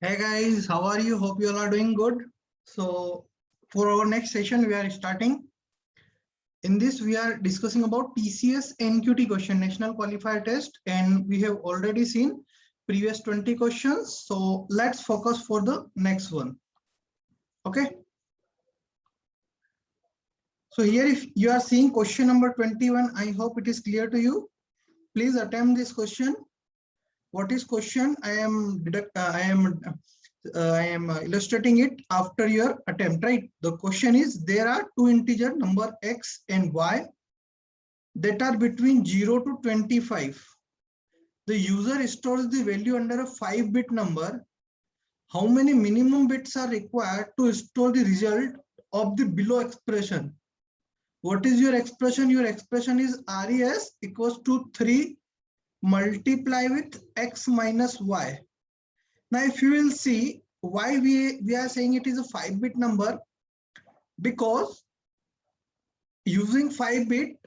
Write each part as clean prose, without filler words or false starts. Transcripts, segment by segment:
Hey guys, how are you? Hope you all are doing good. So for our next session, we are starting. In this, we are discussing about TCS NQT question, National Qualifier Test, and we have already seen previous 20 questions. So let's focus for the next one. Okay. So here, if you are seeing question number 21, I hope it is clear to you. Please attempt this question. What is question? I am illustrating it after your attempt, right? The question is, there are two integer number x and y that are between 0 to 25. The user stores the value under a 5-bit number. How many minimum bits are required to store the result of the below expression? What is your expression? Your expression is RES equals to 3 multiply with x minus y. Now, if you will see why we are saying it is a 5-bit number, because using 5-bit,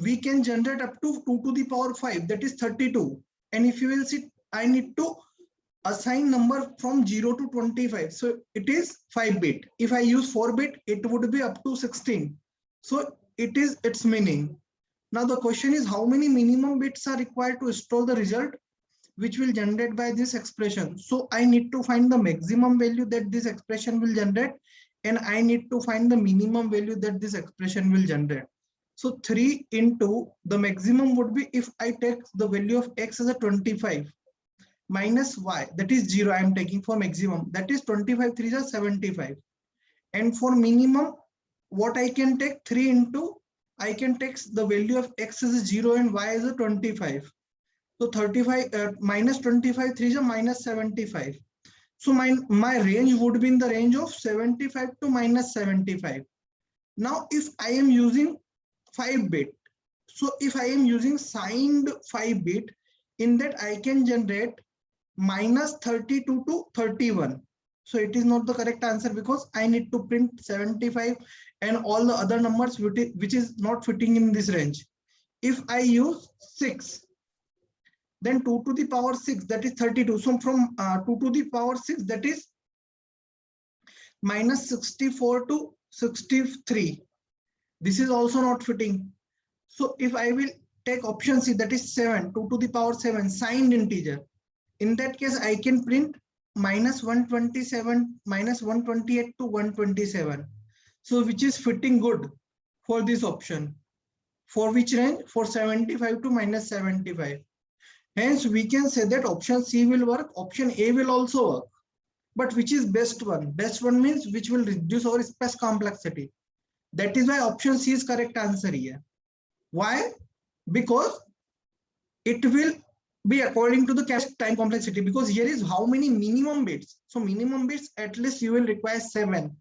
we can generate up to 2 to the power 5, that is 32. And if you will see, I need to assign number from 0 to 25. So it is 5-bit. If I use 4-bit, it would be up to 16. So it is its meaning. Now the question is, how many minimum bits are required to store the result which will generate by this expression? So I need to find the maximum value that this expression will generate, and I need to find the minimum value that this expression will generate. So 3 into the maximum would be, if I take the value of x as a 25 minus y, that is 0, I am taking for maximum, that is 25 3 is 75. And for minimum, what I can take 3 into, I can take the value of x as a 0 and y as a 25. So 35 minus 25 3 is a minus 75. So my range would be in the range of 75 to minus 75. Now if I am using 5-bit, so if I am using signed 5-bit, in that I can generate minus 32 to 31. So it is not the correct answer, because I need to print 75 and all the other numbers which is not fitting in this range. If I use 6, then 2 to the power 6, that is 32. So from 2 to the power 6, that is minus 64 to 63. This is also not fitting. So if I will take option C, that is 7, 2 to the power 7, signed integer. In that case, I can print minus 127, minus 128 to 127. So which is fitting good for this option. For which range? For 75 to minus 75. Hence, we can say that option C will work, option A will also work. But which is best one? Best one means which will reduce our space complexity. That is why option C is correct answer here. Why? Because it will be according to the cache time complexity, because here is how many minimum bits. So minimum bits, at least you will require 7.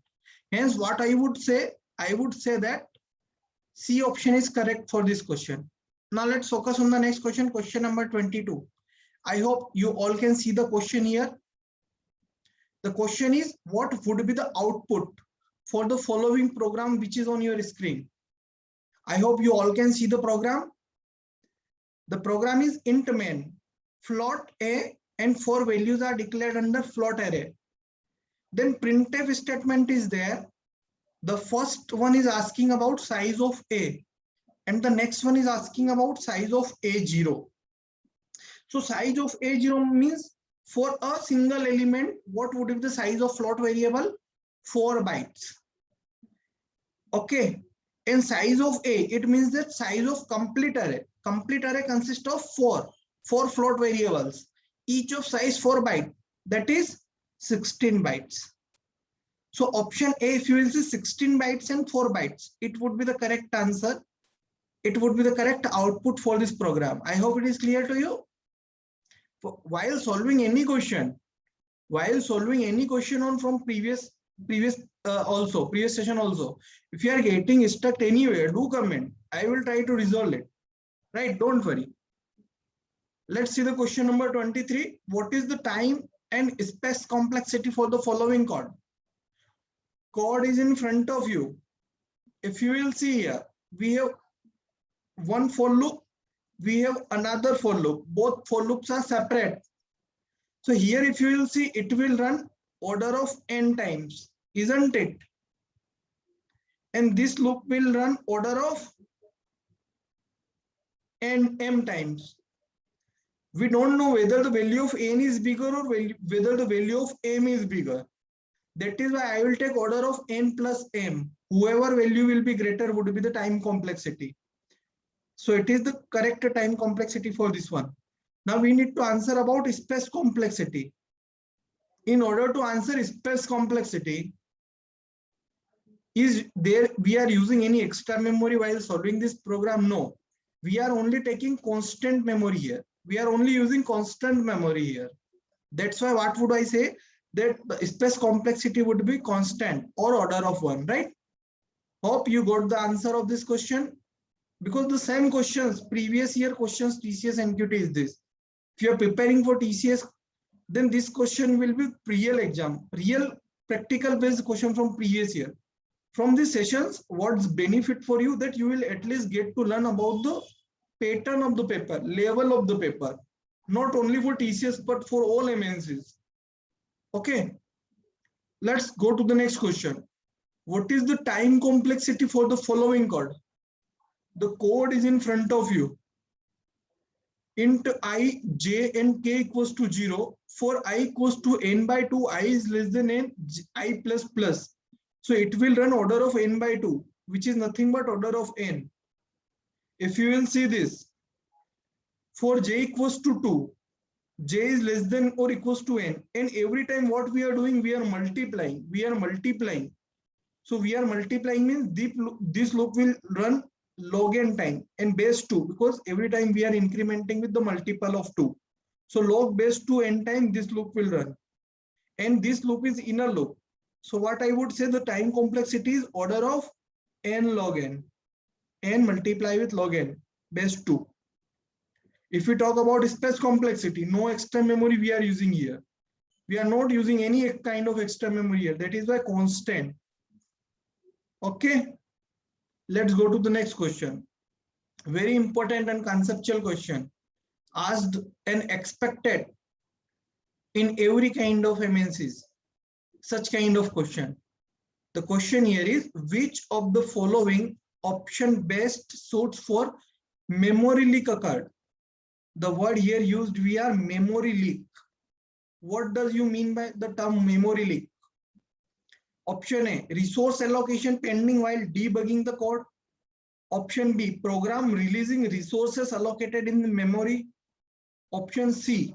Hence, what I would say that C option is correct for this question. Now let's focus on the next question, question number 22. I hope you all can see the question here. The question is, what would be the output for the following program which is on your screen? I hope you all can see the program. The program is int main, float a, and 4 values are declared under float array. Then printf statement is there. The first one is asking about size of a, and the next one is asking about size of a0. So size of a0 means for a single element, what would be the size of float variable? 4 bytes. Okay. And size of a, it means that size of complete array. Complete array consists of 4 float variables, each of size 4 bytes, that is 16 bytes. So option A, if you will see 16 bytes and 4 bytes, it would be the correct answer. It would be the correct output for this program. I hope it is clear to you. While solving any question on from previous session also, if you are getting stuck anywhere, do comment. I will try to resolve it. Right? Don't worry. Let's see the question number 23. What is the time and space complexity for the following code? Code is in front of you. If you will see here, we have one for loop, we have another for loop. Both for loops are separate. So here if you will see, it will run order of n times, isn't it? And this loop will run order of m times. We don't know whether the value of n is bigger or whether the value of m is bigger. That is why I will take order of n plus m. Whoever value will be greater would be the time complexity. So it is the correct time complexity for this one. Now we need to answer about space complexity. In order to answer space complexity, is there we are using any extra memory while solving this program? No, we are only taking constant memory here. We are only using constant memory here. That's why what would I say, that the space complexity would be constant or order of 1, right? Hope you got the answer of this question, because the same questions, previous year questions, TCS NQT is this. If you are preparing for TCS, then this question will be real exam, real practical based question from previous year. From these sessions, what's benefit for you, that you will at least get to learn about the pattern of the paper, level of the paper, not only for TCS but for all MNCs. Okay, let's go to the next question. What is the time complexity for the following code? The code is in front of you. Int I, j and k equals to 0. For I equals to n by 2, I is less than n, I plus plus. So it will run order of n by 2, which is nothing but order of n. If you will see this, for j equals to 2, j is less than or equals to n, and every time what we are doing, we are multiplying. So we are multiplying means this loop will run log n time and base 2, because every time we are incrementing with the multiple of 2. So log base 2 n time this loop will run, and this loop is inner loop. So what I would say, the time complexity is order of n log n, n multiply with log n base 2. If we talk about space complexity, no extra memory we are using here. We are not using any kind of extra memory here. That is why constant. Okay, let's go to the next question. Very important and conceptual question, asked and expected in every kind of MNCs. Such kind of question. The question here is, which of the following option best suits for memory leak occurred? The word here used, we are memory leak. What does you mean by the term memory leak? Option A, resource allocation pending while debugging the code. Option B, program releasing resources allocated in the memory. Option C,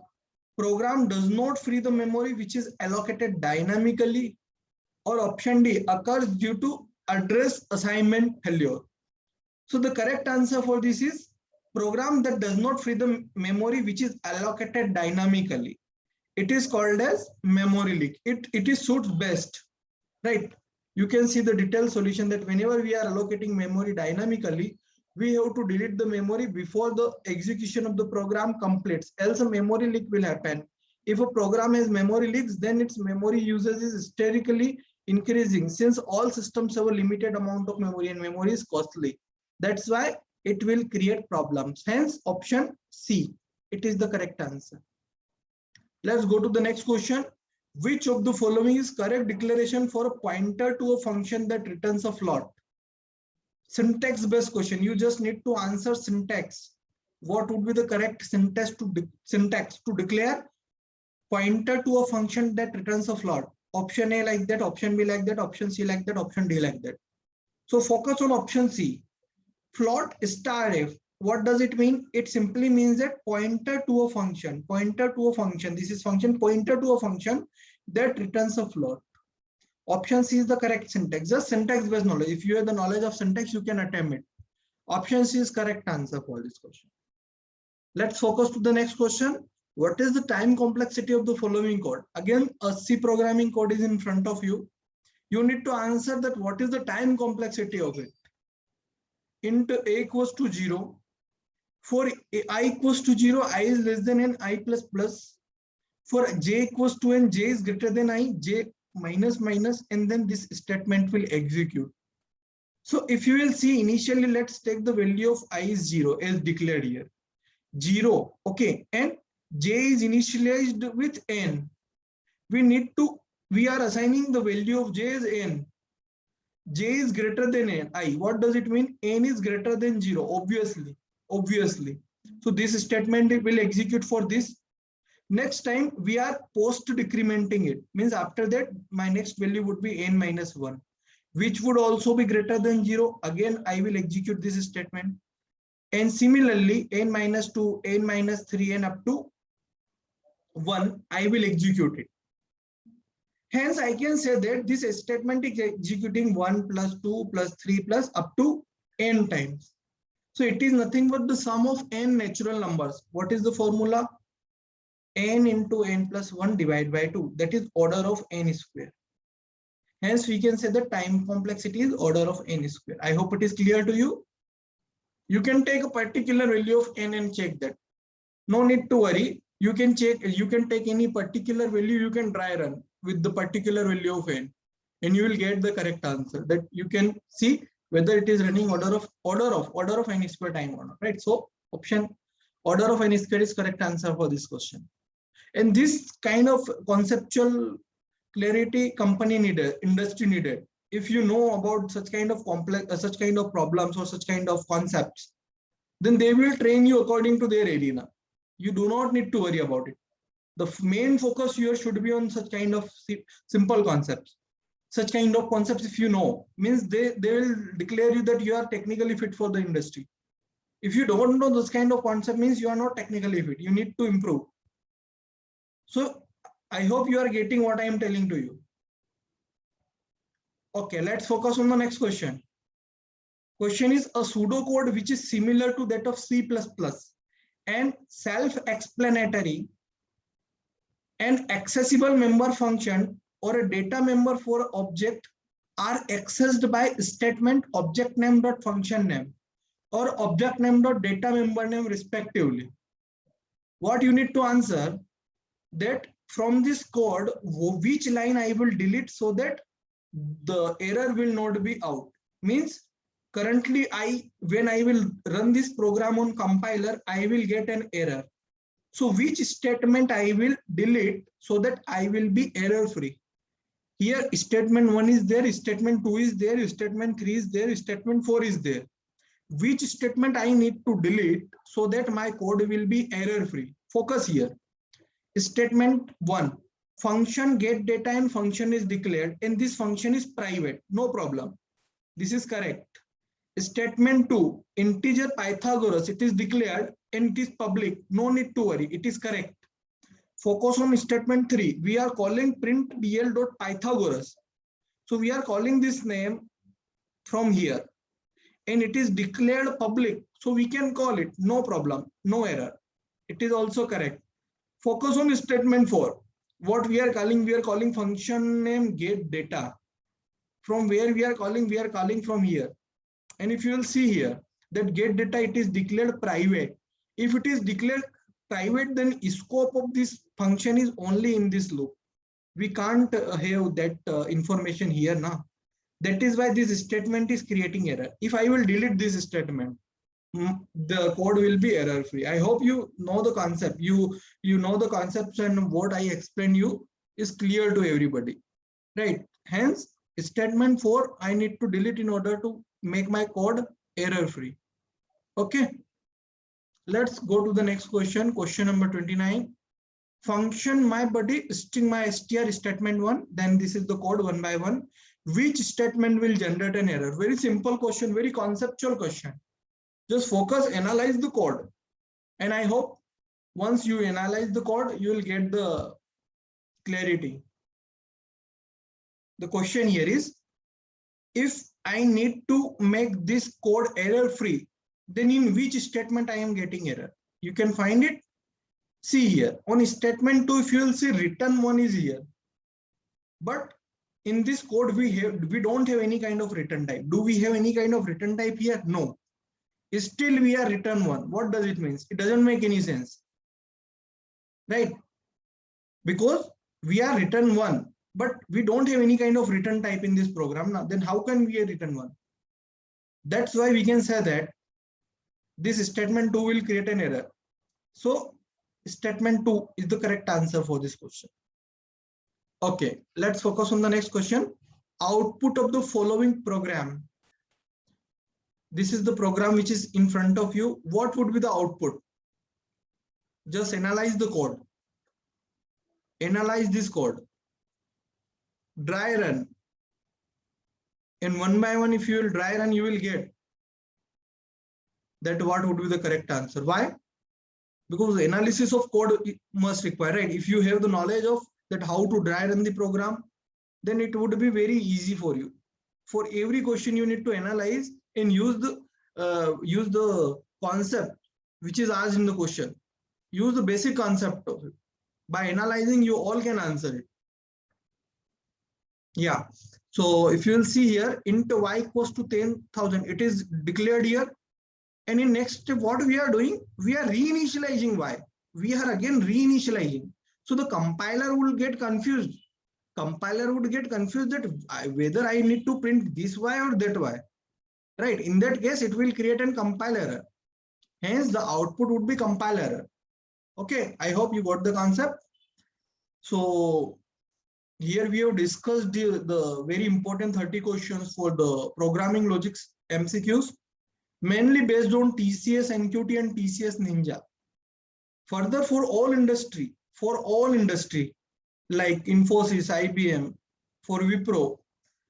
program does not free the memory which is allocated dynamically. Or option D, occurs due to address assignment failure. So the correct answer for this is program that does not free the memory which is allocated dynamically. It is called as memory leak. It is suits best, right? You can see the detailed solution that whenever we are allocating memory dynamically, we have to delete the memory before the execution of the program completes, else a memory leak will happen. If a program has memory leaks, then its memory usage is hysterically increasing, since all systems have a limited amount of memory and memory is costly. That's why it will create problems. Hence option C, it is the correct answer. Let's go to the next question. Which of the following is correct declaration for a pointer to a function that returns a float? Syntax based question. You just need to answer syntax. What would be the correct syntax to declare pointer to a function that returns a float? Option A like that, option B like that, option C like that, option D like that. So focus on option C. Float star f. What does it mean? It simply means that pointer to a function. Pointer to a function. This is function pointer to a function that returns a float. Option C is the correct syntax. Just syntax based knowledge. If you have the knowledge of syntax, you can attempt it. Option C is correct answer for this question. Let's focus to the next question. What is the time complexity of the following code? Again, a C programming code is in front of you. You need to answer that what is the time complexity of it. Int a equals to 0. For I equals to 0, I is less than n, I plus plus. For j equals to n, j is greater than I, j minus minus, and then this statement will execute. So if you will see initially, let's take the value of I is 0 as declared here. 0. Okay, and j is initialized with n. We are assigning the value of j as n. J is greater than n. I. What does it mean? N is greater than 0. Obviously. So this statement will execute for this. Next time we are post decrementing it. Means after that my next value would be n minus 1, which would also be greater than 0. Again, I will execute this statement. And similarly, n minus 2, n minus 3, and up to 1, I will execute it. Hence, I can say that this statement is executing 1 plus 2 plus 3 plus up to n times. So it is nothing but the sum of n natural numbers. What is the formula? N into n plus 1 divided by 2. That is order of n square. Hence, we can say the time complexity is order of n square. I hope it is clear to you. You can take a particular value of n and check that. No need to worry. You can check. You can take any particular value. You can dry run with the particular value of n, and you will get the correct answer. That you can see whether it is running order of n square time or not. Right. So option order of n square is correct answer for this question. And this kind of conceptual clarity company needed, industry needed. If you know about such kind of complex, such kind of problems or such kind of concepts, then they will train you according to their arena. You do not need to worry about it. The main focus here should be on such kind of simple concepts. Such kind of concepts, if you know, means they will declare you that you are technically fit for the industry. If you don't know this kind of concept, means you are not technically fit. You need to improve. So I hope you are getting what I am telling to you. Okay, let's focus on the next question. Question is a pseudocode which is similar to that of C++ and self-explanatory and accessible member function or a data member for object are accessed by statement object name dot function name or object name dot data member name respectively. What you need to answer that from this code, which line I will delete so that the error will not be out. Means currently when I will run this program on compiler, I will get an error. So which statement I will delete so that I will be error free. Here statement 1 is there, statement 2 is there, statement 3 is there, statement 4 is there. Which statement I need to delete so that my code will be error free? Focus here. Statement 1, function get data and function is declared and this function is private, no problem. This is correct. Statement 2, integer Pythagoras, it is declared and it is public, no need to worry, it is correct. Focus on statement 3, we are calling print dl.pythagoras. So we are calling this name from here and it is declared public, so we can call it, no problem, no error. It is also correct. Focus on statement 4. What we are calling function name get data. From where we are calling from here. And if you will see here that get data, it is declared private. If it is declared private, then scope of this function is only in this loop. We can't have that information here now. That is why this statement is creating error. If I will delete this statement, the code will be error free. I hope you know the concept. You know the concepts and what I explained you is clear to everybody, right? Hence statement 4 I need to delete in order to make my code error free. Okay, let's go to the next question. Question number 29. Function my buddy string my str statement 1. Then this is the code one by one. Which statement will generate an error? Very simple question, very conceptual question. Just focus, analyze the code. And I hope once you analyze the code, you will get the clarity. The question here is, if I need to make this code error free, then in which statement I am getting error? You can find it. See here on statement 2, if you will see return 1 is here. But in this code, we don't have any kind of return type. Do we have any kind of return type here? No. Still we are return 1. What does it mean? It doesn't make any sense, right? Because we are return 1, but we don't have any kind of return type in this program. Now, then how can we return 1? That's why we can say that this statement 2 will create an error. So statement 2 is the correct answer for this question. Okay, let's focus on the next question. Output of the following program. This is the program which is in front of you. What would be the output? Just analyze the code. Analyze this code. Dry run. And one by one, if you will dry run, you will get that what would be the correct answer. Why? Because the analysis of code must require, right? If you have the knowledge of that how to dry run the program, then it would be very easy for you. For every question, you need to analyze and use the concept which is asked in the question. Use the basic concept of it. By analyzing, you all can answer it. Yeah. So if you will see here, int y equals to 10,000, it is declared here. And in next step, what we are doing, we are reinitializing y. We are again reinitializing. So the compiler will get confused. Compiler would get confused that whether I need to print this y or that y. Right? In that case, it will create a compile error. Hence, the output would be compile error. Okay, I hope you got the concept. So here we have discussed the very important 30 questions for the programming logics MCQs, mainly based on TCS NQT and TCS Ninja. Further, for all industry like Infosys, IBM, for Wipro,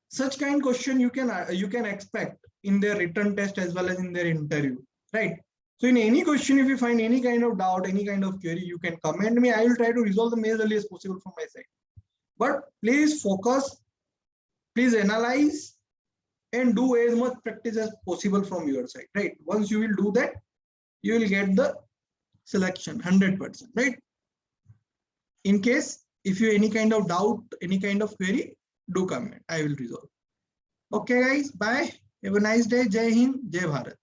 such kind of question you can expect in their written test as well as in their interview, right? So in any question, if you find any kind of doubt, any kind of query, you can comment me. I will try to resolve them as early as possible from my side. But please focus, please analyze, and do as much practice as possible from your side, right? Once you will do that, you will get the selection 100%, right? In case if you any kind of doubt, any kind of query, do comment. I will resolve. Okay, guys. Bye. Have a nice day. Jai Hind. Jai Bharat.